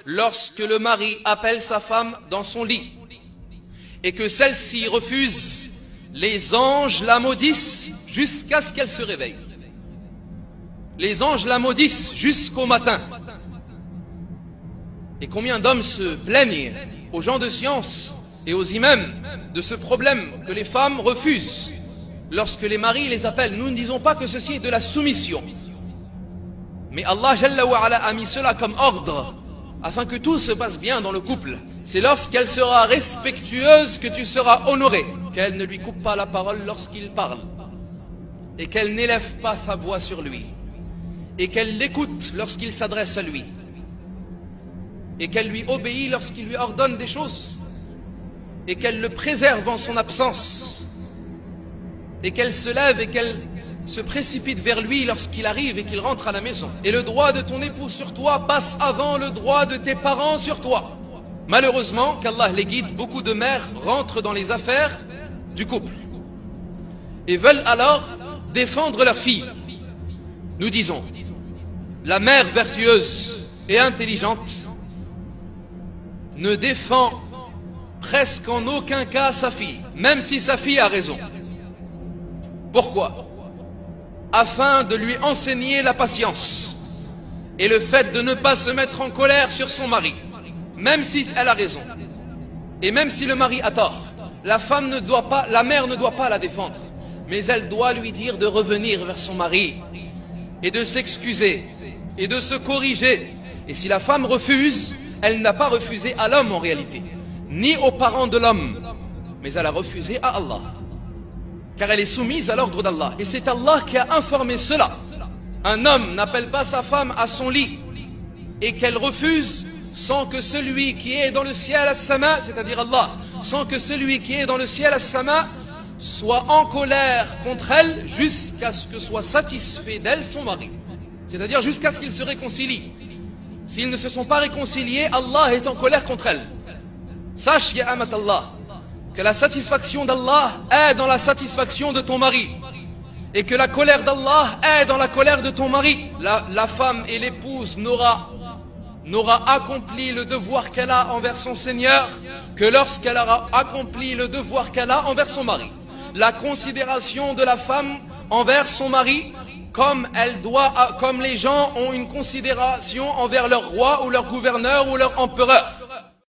lorsque le mari appelle sa femme dans son lit et que celle-ci refuse, les anges la maudissent jusqu'à ce qu'elle se réveille. Les anges la maudissent jusqu'au matin. Et combien d'hommes se plaignent aux gens de science et aux imams de ce problème que les femmes refusent lorsque les maris les appellent. Nous ne disons pas que ceci est de la soumission, mais Allah Jalla wa Ala a mis cela comme ordre afin que tout se passe bien dans le couple. C'est lorsqu'elle sera respectueuse que tu seras honoré, qu'elle ne lui coupe pas la parole lorsqu'il parle, et qu'elle n'élève pas sa voix sur lui, et qu'elle l'écoute lorsqu'il s'adresse à lui, et qu'elle lui obéit lorsqu'il lui ordonne des choses, et qu'elle le préserve en son absence, et qu'elle se lève et qu'elle se précipite vers lui lorsqu'il arrive et qu'il rentre à la maison. Et le droit de ton époux sur toi passe avant le droit de tes parents sur toi. Malheureusement, qu'Allah les guide, beaucoup de mères rentrent dans les affaires du couple et veulent alors défendre leur fille. Nous disons, la mère vertueuse et intelligente ne défend presque en aucun cas sa fille, même si sa fille a raison. Pourquoi? Afin de lui enseigner la patience et le fait de ne pas se mettre en colère sur son mari, même si elle a raison et même si le mari a tort. La mère ne doit pas la défendre, mais elle doit lui dire de revenir vers son mari et de s'excuser et de se corriger. Et si la femme refuse, elle n'a pas refusé à l'homme en réalité, ni aux parents de l'homme, mais elle a refusé à Allah, car elle est soumise à l'ordre d'Allah. Et c'est Allah qui a informé cela. Un homme n'appelle pas sa femme à son lit et qu'elle refuse sans que celui qui est dans le ciel as-sama, c'est-à-dire Allah, sans que celui qui est dans le ciel as-sama soit en colère contre elle jusqu'à ce que soit satisfait d'elle son mari, c'est-à-dire jusqu'à ce qu'ils se réconcilient. S'ils ne se sont pas réconciliés, Allah est en colère contre elle. Sache, ya amat Allah, que la satisfaction d'Allah est dans la satisfaction de ton mari, et que la colère d'Allah est dans la colère de ton mari. La femme et l'épouse n'aura accompli le devoir qu'elle a envers son Seigneur que lorsqu'elle aura accompli le devoir qu'elle a envers son mari. La considération de la femme envers son mari, comme les gens ont une considération envers leur roi ou leur gouverneur ou leur empereur.